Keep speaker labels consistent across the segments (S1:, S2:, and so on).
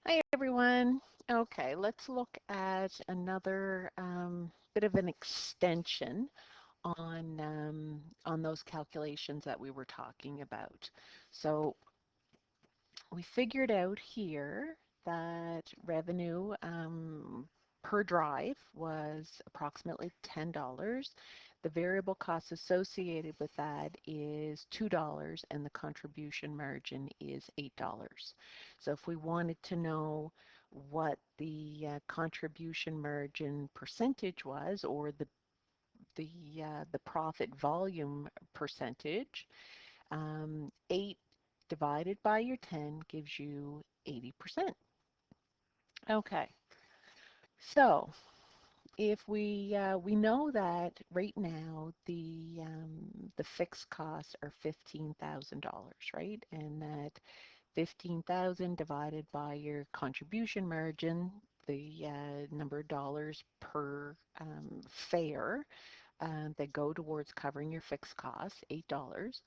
S1: Hi everyone. Okay, let's look at another bit of an extension on those calculations that we were talking about. So we figured out here that revenue per drive was approximately $10. The variable cost associated with that is $2 and the contribution margin is $8. So if we wanted to know what the contribution margin percentage was or the profit volume percentage, 8 divided by your 10 gives you 80%. Okay, so if we know that right now the fixed costs are $15,000, right? And that 15,000 divided by your contribution margin, the number of dollars per fare that go towards covering your fixed costs, $8.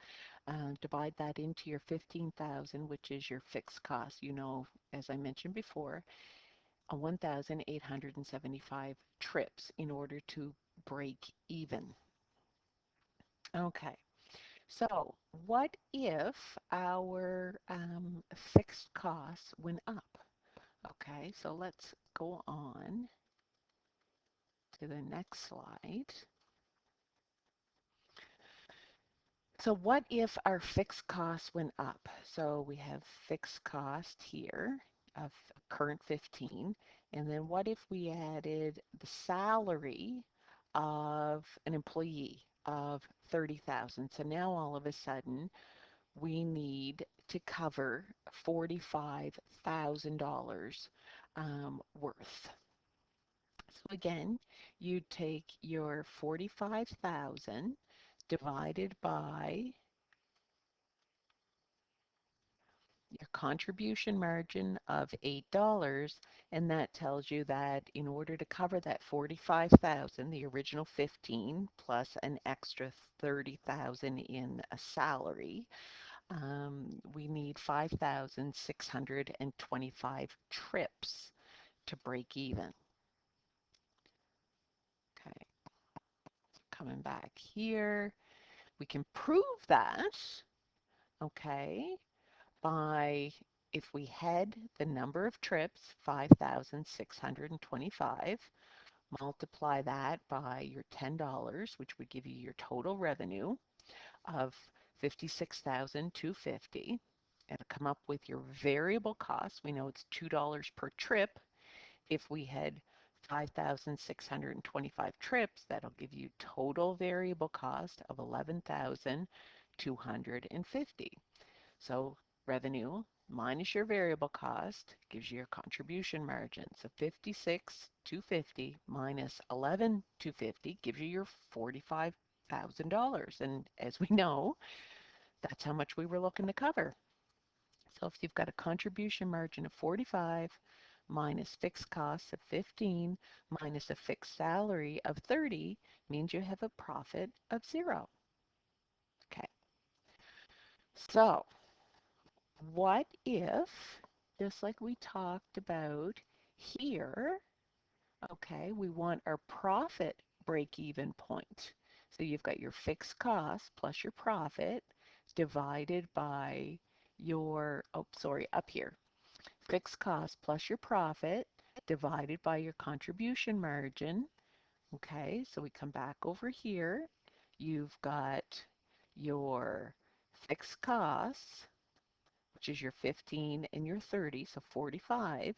S1: Divide that into your 15,000, which is your fixed cost. You know, as I mentioned before, 1,875 trips in order to break even. Okay, so what if our fixed costs went up? Okay, so let's go on to the next slide. So what if our fixed costs went up? So we have fixed cost here of current 15, and then what if we added the salary of an employee of 30,000? So now all of a sudden we need to cover $45,000 worth. So again, you take your 45,000 divided by your contribution margin of $8, and that tells you that in order to cover that 45,000, the original 15 plus an extra 30,000 in a salary, we need 5,625 trips to break even. Okay, coming back here, we can prove that, okay, by if we had the number of trips, 5,625, multiply that by your $10, which would give you your total revenue of 56,250, and come up with your variable cost. We know it's $2 per trip. If we had 5,625 trips, that'll give you total variable cost of 11,250. So revenue minus your variable cost gives you your contribution margin. So 56,250 minus 11,250 gives you your $45,000. And as we know, that's how much we were looking to cover. So if you've got a contribution margin of 45 minus fixed costs of 15 minus a fixed salary of 30 means you have a profit of 0. Okay. So what if, just like we talked about here, okay, we want our profit break-even point. So you've got your fixed cost plus your profit divided by your, oh, sorry, up here. Fixed cost plus your profit divided by your contribution margin. Okay, so we come back over here. You've got your fixed costs, which is your 15 and your 30, so 45,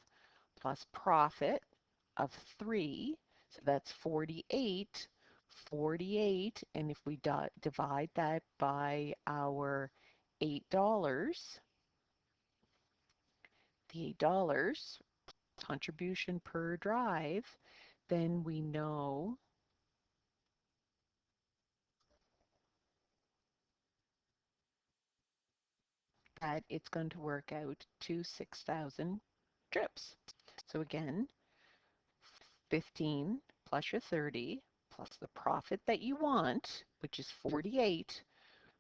S1: plus profit of 3, so that's 48. 48, and if we divide that by our $8, the $8 contribution per drive, then we know that it's going to work out to 6,000 trips. So again, 15 plus your 30 plus the profit that you want, which is 48.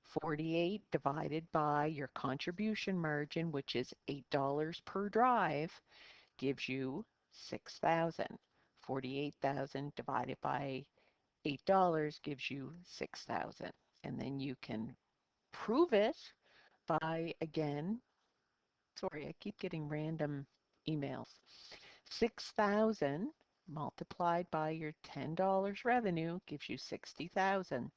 S1: 48 divided by your contribution margin, which is $8 per drive, gives you 6,000. 48,000 divided by $8 gives you 6,000. And then you can prove it by, again, sorry, I keep getting random emails. 6,000 multiplied by your $10 revenue gives you 60,000.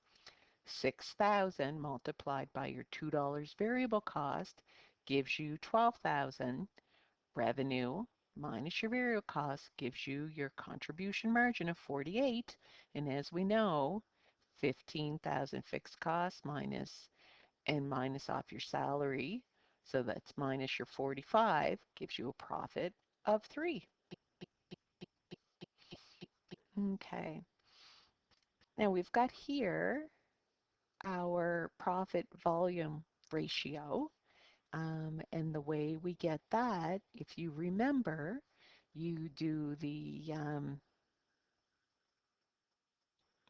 S1: 6,000 multiplied by your $2 variable cost gives you 12,000. Revenue minus your variable cost gives you your contribution margin of 48. And as we know, 15,000 fixed costs minus off your salary. So that's minus your 45 gives you a profit of 3. Okay. Now we've got here our profit volume ratio. And the way we get that, if you remember, you do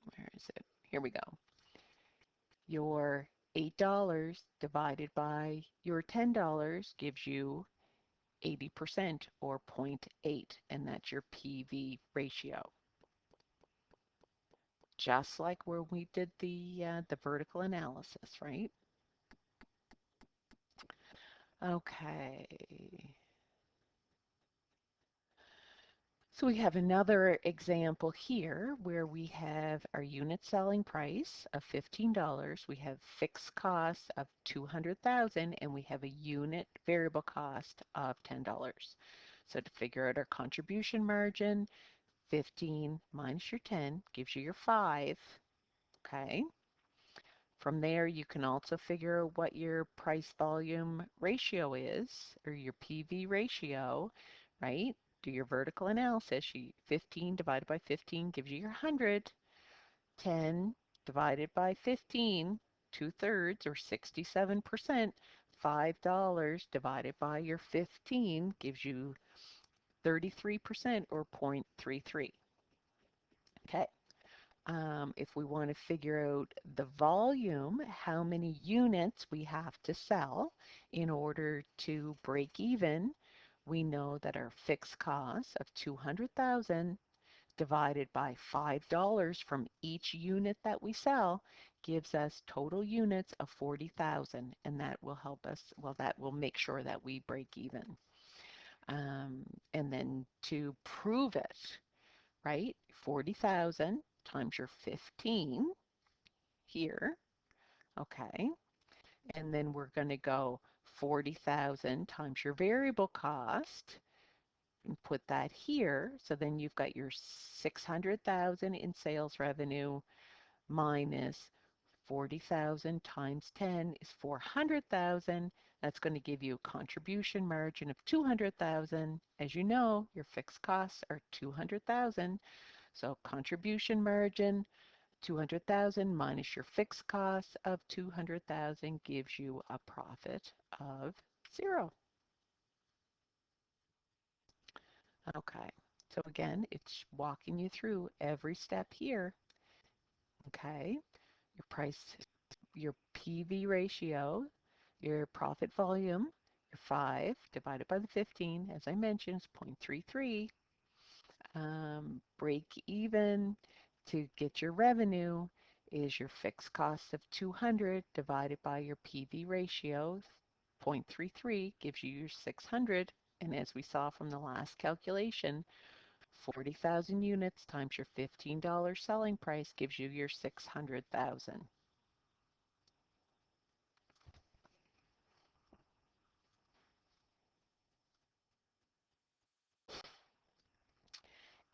S1: where is it? Here we go. Your $8 divided by your $10 gives you 80% or zero point 0.8, and that's your PV ratio. Just like where we did the vertical analysis, right? Okay. So we have another example here where we have our unit selling price of $15. We have fixed costs of $200,000 and we have a unit variable cost of $10. So to figure out our contribution margin, 15 minus your 10 gives you your 5. Okay. From there, you can also figure what your price volume ratio is, or your PV ratio, right? Do your vertical analysis. 15 divided by 15 gives you your 100. 10 divided by 15, 2/3 or 67%. $5 divided by your 15 gives you 33% or 0.33. Okay. If we want to figure out the volume, how many units we have to sell in order to break even, we know that our fixed cost of 200,000 divided by $5 from each unit that we sell gives us total units of 40,000, and that will help us, well, that will make sure that we break even. And then to prove it, right? 40,000 times your 15 here, okay? And then we're going to go 40,000 times your variable cost and put that here. So then you've got your 600,000 in sales revenue minus 40,000 times 10 is 400,000. That's going to give you a contribution margin of 200,000. As you know, your fixed costs are 200,000. So contribution margin, 200,000 minus your fixed costs of 200,000 gives you a profit of 0. Okay, so again, it's walking you through every step here. Okay, your price, your PV ratio, your profit volume, your 5 divided by the 15, as I mentioned, is 0.33. Break even to get your revenue is your fixed cost of 200 divided by your PV ratio, 0.33 gives you your 600. And as we saw from the last calculation, 40,000 units times your $15 selling price gives you your 600,000.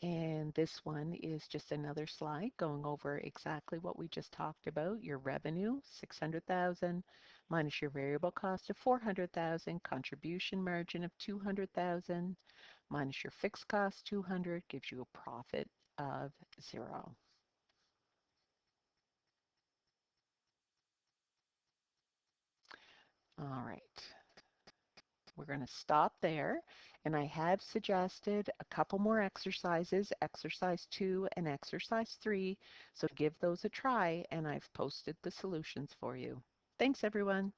S1: And this one is just another slide going over exactly what we just talked about. Your revenue, 600,000, minus your variable cost of 400,000, contribution margin of 200,000, minus your fixed cost, 200, gives you a profit of 0. All right. We're going to stop there. And I have suggested a couple more exercises, exercise 2 and exercise 3. So give those a try, and I've posted the solutions for you. Thanks, everyone.